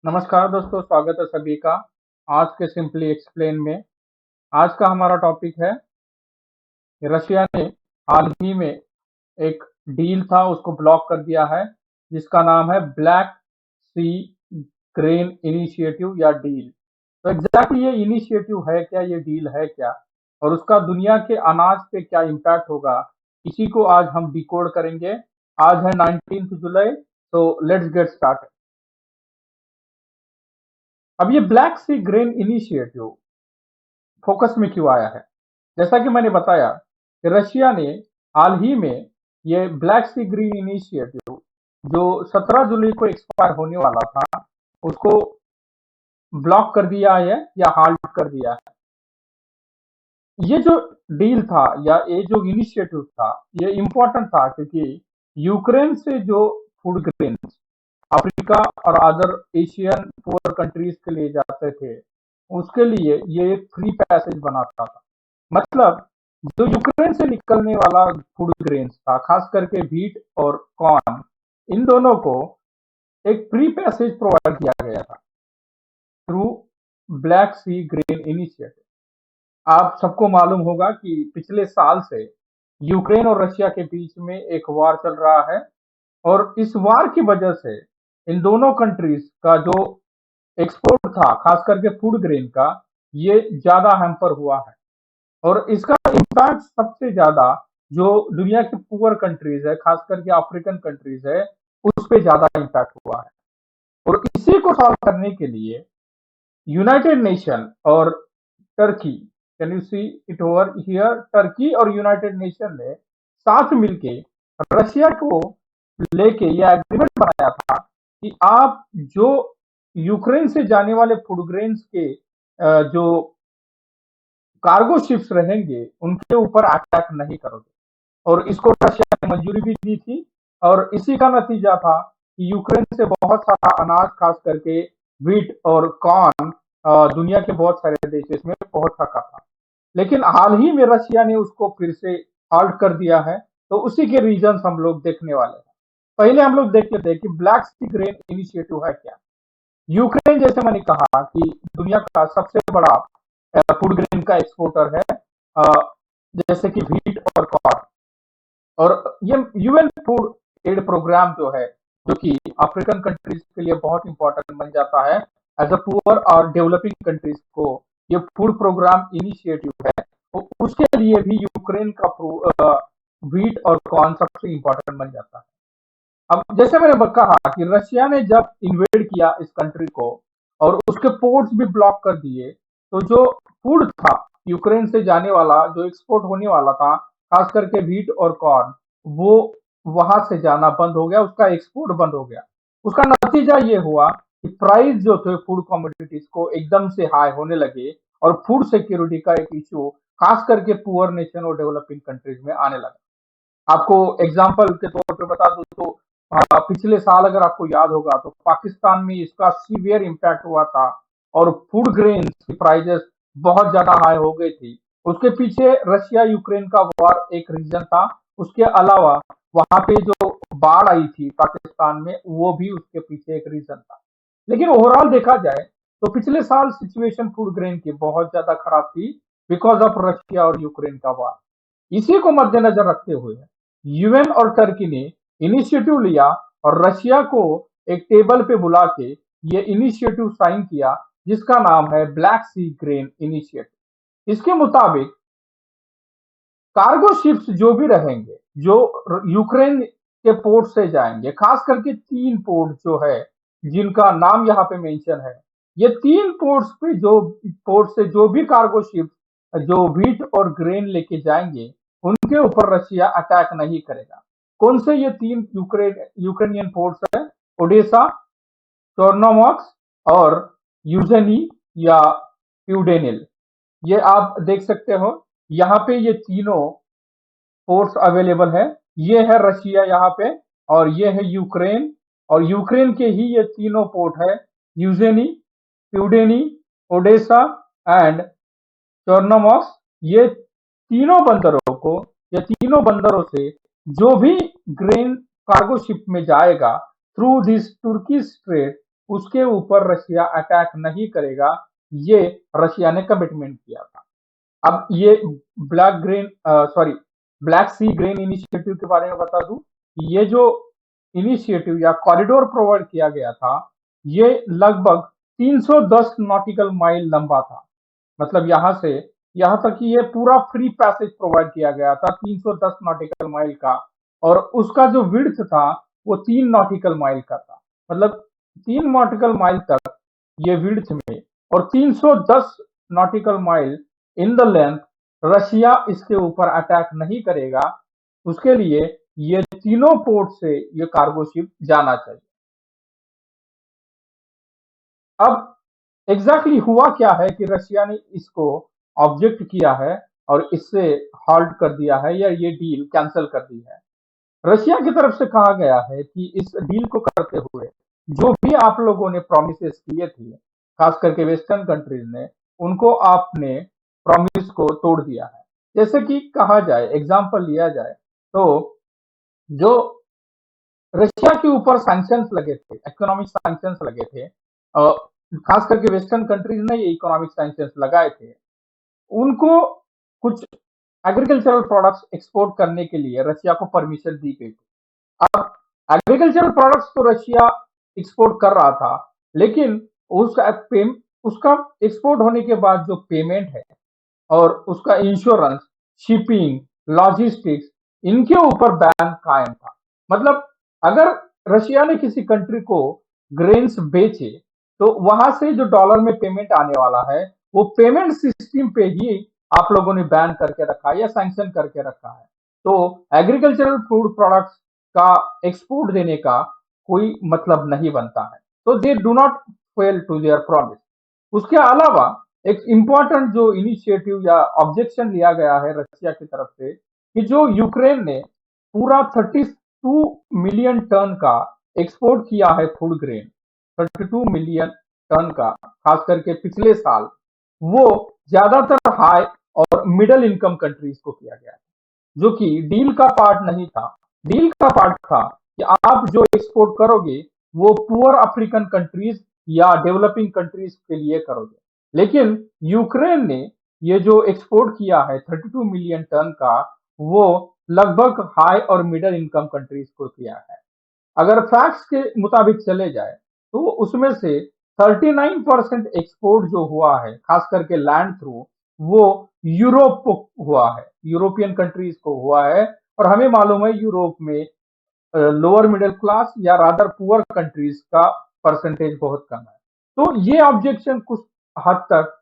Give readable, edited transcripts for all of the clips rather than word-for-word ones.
नमस्कार दोस्तों, स्वागत है सभी का आज के सिंपली एक्सप्लेन में। आज का हमारा टॉपिक है कि रशिया ने हाल ही में एक डील था उसको ब्लॉक कर दिया है, जिसका नाम है ब्लैक सी ग्रेन इनिशिएटिव या डील। तो एग्जैक्टली ये इनिशिएटिव है क्या, ये डील है क्या, और उसका दुनिया के अनाज पे क्या इम्पैक्ट होगा, इसी को आज हम डिकोड करेंगे। आज है 19 जुलाई, तो लेट्स गेट स्टार्ट। अब ये ब्लैक सी ग्रेन इनिशिएटिव फोकस में क्यों आया है? जैसा कि मैंने बताया कि रशिया ने हाल ही में ये ब्लैक सी ग्रीन इनिशिएटिव जो 17 जुलाई को एक्सपायर होने वाला था, उसको ब्लॉक कर दिया है या हाल्ट कर दिया है। ये जो डील था या ये जो इनिशिएटिव था, ये इम्पोर्टेंट था क्योंकि यूक्रेन से जो फूड ग्रेन अफ्रीका और अदर एशियन पुअर कंट्रीज के लिए जाते थे, उसके लिए ये एक फ्री पैसेज बनाता था। मतलब जो यूक्रेन से निकलने वाला फूड ग्रेन्स था, खास करके व्हीट और कॉर्न, इन दोनों को एक फ्री पैसेज प्रोवाइड किया गया था थ्रू ब्लैक सी ग्रेन इनिशिएटिव। आप सबको मालूम होगा कि पिछले साल से यूक्रेन और रशिया के बीच में एक वार चल रहा है, और इस वार की वजह से इन दोनों कंट्रीज का जो एक्सपोर्ट था, खास करके फूड ग्रेन का, ये ज्यादा हैम्पर हुआ है। और इसका इम्पैक्ट सबसे ज्यादा जो दुनिया की पुअर कंट्रीज है, खास करके अफ्रीकन कंट्रीज है, उस पे ज्यादा इम्पैक्ट हुआ है। और इसी को सॉल्व करने के लिए यूनाइटेड नेशन और Turkey, can you see it over here, Turkey और यूनाइटेड नेशन ने साथ मिलके रशिया को लेके यह एग्रीमेंट बनाया था कि आप जो यूक्रेन से जाने वाले फूड ग्रेन्स के जो कार्गो शिप्स रहेंगे, उनके ऊपर अटैक नहीं करोगे। और इसको रशिया ने मंजूरी भी दी थी, और इसी का नतीजा था कि यूक्रेन से बहुत सारा अनाज, खास करके व्हीट और कॉर्न, दुनिया के बहुत सारे देश इसमें पहुंच सका था। लेकिन हाल ही में रशिया ने उसको फिर से हाल्ट कर दिया है, तो उसी के रीजन हम लोग देखने वाले हैं। पहले हम लोग देख लेते हैं कि ब्लैक सी ग्रेन इनिशिएटिव है क्या। यूक्रेन, जैसे मैंने कहा कि दुनिया का सबसे बड़ा फूड ग्रेन का एक्सपोर्टर है, अ, जैसे कि व्हीट और कॉर्न। और ये यूएन फूड एड प्रोग्राम जो है, जो कि अफ्रीकन कंट्रीज के लिए बहुत इंपॉर्टेंट बन जाता है, एज अ पुअर और डेवलपिंग कंट्रीज को ये फूड प्रोग्राम इनिशिएटिव है, तो उसके लिए भी यूक्रेन का व्हीट और कॉर्न सबसे इंपॉर्टेंट बन जाता है। अब जैसे मैंने कहा कि रशिया ने जब इन्वेड किया इस कंट्री को और उसके पोर्ट्स भी ब्लॉक कर दिए, तो जो फूड था यूक्रेन से जाने वाला, जो एक्सपोर्ट होने वाला था, खास करके व्हीट और कॉर्न, वो वहां से जाना बंद हो गया, उसका एक्सपोर्ट बंद हो गया। उसका नतीजा ये हुआ कि प्राइस जो थे फूड कमोडिटीज को एकदम से हाई होने लगे, और फूड सिक्योरिटी का एक इशू खास करके पुअर नेशन और डेवलपिंग कंट्रीज में आने लगा। आपको एग्जाम्पल के तौर पे बता दूं तो पिछले साल अगर आपको याद होगा तो पाकिस्तान में इसका सीवियर इम्पैक्ट हुआ था, और फूड ग्रेन की प्राइजेस बहुत ज्यादा हाई हो गई थी। उसके पीछे रशिया यूक्रेन का वॉर एक रीजन था। उसके अलावा वहां पे जो बाढ़ आई थी पाकिस्तान में, वो भी उसके पीछे एक रीजन था। लेकिन ओवरऑल देखा जाए तो पिछले साल सिचुएशन फूड ग्रेन की बहुत ज्यादा खराब थी, बिकॉज ऑफ रशिया और यूक्रेन का वॉर। इसी को मद्देनजर रखते हुए यूएन और टर्की ने इनिशिएटिव लिया और रशिया को एक टेबल पे बुला के ये इनिशिएटिव साइन किया, जिसका नाम है ब्लैक सी ग्रेन इनिशिएटिव। इसके मुताबिक कार्गो शिप्स जो भी रहेंगे, जो यूक्रेन के पोर्ट से जाएंगे, खास करके 3 पोर्ट जो है जिनका नाम यहाँ पे मेंशन है, ये 3 पोर्ट्स पे जो पोर्ट से जो भी कार्गो शिप जो व्हीट और ग्रेन लेके जाएंगे, उनके ऊपर रशिया अटैक नहीं करेगा। कौन से ये 3 यूक्रेनियन पोर्ट्स है? ओडेसा, चोर्नोमॉक्स और यूजेनी या प्यूडेनिल। ये आप देख सकते हो, यहाँ पे ये तीनों पोर्ट्स अवेलेबल है। ये है रशिया यहाँ पे, और ये है यूक्रेन, और यूक्रेन के ही ये तीनों पोर्ट है, यूजेनी, प्यूडेनी, ओडेसा एंड चोर्नोमॉक्स। ये तीनों बंदरों को, या तीनों बंदरों से जो भी ग्रेन कार्गो शिप में जाएगा थ्रू दिस तुर्की स्ट्रेट, उसके ऊपर रशिया अटैक नहीं करेगा, ये रशिया ने कमिटमेंट किया था। अब ये ब्लैक सी ग्रेन इनिशिएटिव के बारे में बता दूं। ये जो इनिशिएटिव या कॉरिडोर प्रोवाइड किया गया था, ये लगभग 310 नॉटिकल माइल लंबा था। मतलब यहाँ से यहाँ तक कि ये पूरा फ्री पैसेज प्रोवाइड किया गया था 310 नॉटिकल माइल का। और उसका जो विड्थ था वो 3 नॉटिकल माइल का था। मतलब 3 नॉटिकल माइल तक ये विड्थ में, और 310 nautical mile in the length Russia इसके ऊपर अटैक नहीं करेगा। उसके लिए ये तीनों पोर्ट से ये कार्गो शिप जाना चाहिए। अब एग्जैक्टली हुआ क्या है कि रशिया ने इसको ऑब्जेक्ट किया है और इससे हॉल्ट कर दिया है, या ये डील कैंसिल कर दी है। रशिया की तरफ से कहा गया है कि इस डील को करते हुए जो भी आप लोगों ने प्रोमिसेस किए थे, खास करके वेस्टर्न कंट्रीज ने, उनको आपने प्रॉमिस को तोड़ दिया है। जैसे कि कहा जाए, एग्जांपल लिया जाए, तो जो रशिया के ऊपर सैंक्शंस लगे थे, इकोनॉमिक सैंक्शंस लगे थे, खास करके वेस्टर्न कंट्रीज ने ये इकोनॉमिक सैंक्शंस लगाए थे, उनको कुछ एग्रीकल्चरल प्रोडक्ट्स एक्सपोर्ट करने के लिए रशिया को परमिशन दी गई थी। अब एग्रीकल्चरल प्रोडक्ट्स तो रशिया एक्सपोर्ट कर रहा था, लेकिन उसका एक्सपोर्ट होने के बाद जो पेमेंट है और उसका इंश्योरेंस, शिपिंग, लॉजिस्टिक्स, इनके ऊपर बैन कायम था। मतलब अगर रशिया ने किसी कंट्री को ग्रेन्स बेचे, तो वहां से जो डॉलर में पेमेंट आने वाला है, वो पेमेंट सिस्टम पे ही आप लोगों ने बैन करके रखा है या सैंक्शन करके रखा है। तो एग्रीकल्चरल फूड प्रोडक्ट्स का एक्सपोर्ट देने का कोई मतलब नहीं बनता है। तो they do not fail to their promise. उसके अलावा एक इम्पॉर्टेंट जो इनिशिएटिव या ऑब्जेक्शन लिया गया है रशिया की तरफ से, कि जो यूक्रेन ने पूरा 32 मिलियन टन का एक्सपोर्ट किया है फूड ग्रेन, 32 मिलियन टन का, खास करके पिछले साल, वो ज्यादातर हाई और मिडिल इनकम कंट्रीज को किया गया, जो कि डील का पार्ट नहीं था। डील का पार्ट था कि आप जो एक्सपोर्ट करोगे वो पुअर अफ्रीकन कंट्रीज या डेवलपिंग कंट्रीज के लिए करोगे। लेकिन यूक्रेन ने ये जो एक्सपोर्ट किया है 32 मिलियन टन का, वो लगभग हाई और मिडिल इनकम कंट्रीज को किया है। अगर फैक्ट्स के मुताबिक चले जाए, तो उसमें से 39% एक्सपोर्ट जो हुआ है, खास करके लैंड थ्रू, वो यूरोप को हुआ है, यूरोपियन कंट्रीज को हुआ है। और हमें मालूम है यूरोप में लोअर मिडिल क्लास या रादर पुअर कंट्रीज का परसेंटेज बहुत कम है। तो ये ऑब्जेक्शन कुछ हद तक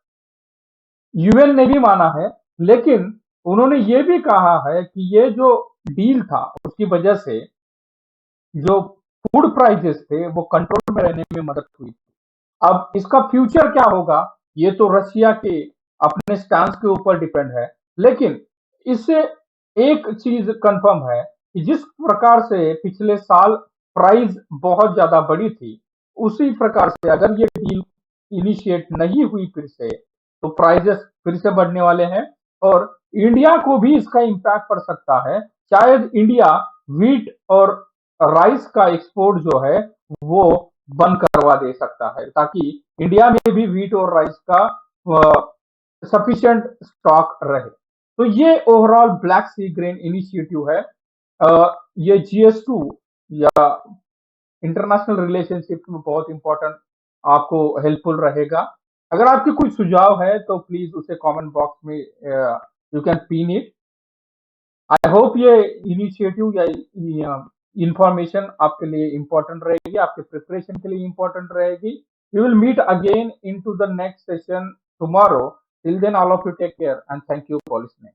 यूएन ने भी माना है, लेकिन उन्होंने ये भी कहा है कि ये जो डील था उसकी वजह से जो फूड प्राइसेस थे वो कंट्रोल में रहने में मदद हुई। अब इसका फ्यूचर क्या होगा, ये तो रशिया के अपने स्टैंड के ऊपर डिपेंड है। लेकिन इससे एक चीज कंफर्म है कि जिस प्रकार से पिछले साल प्राइस बहुत ज्यादा बढ़ी थी, उसी प्रकार से अगर ये डील इनिशिएट नहीं हुई फिर से, तो प्राइजेस फिर से बढ़ने वाले हैं। और इंडिया को भी इसका इम्पैक्ट पड़ सकता है। शायद इंडिया व्हीट और राइस का एक्सपोर्ट जो है वो बंद करवा दे सकता है, ताकि इंडिया में भी व्हीट और राइस का सफिशिएंट स्टॉक रहे। तो ये ओवरऑल ब्लैक सी ग्रेन इनिशिएटिव है। ये GS2 या इंटरनेशनल रिलेशनशिप में बहुत इंपॉर्टेंट आपको हेल्पफुल रहेगा। अगर आपके कोई सुझाव है तो प्लीज उसे कमेंट बॉक्स में you can pin it. I hope ये इनिशिएटिव या इंफॉर्मेशन आपके लिए इंपॉर्टेंट रहेगी, आपके प्रिपरेशन के लिए इंपॉर्टेंट रहेगी। We will meet again into the next session tomorrow. Till then all of you take care and thank you for listening.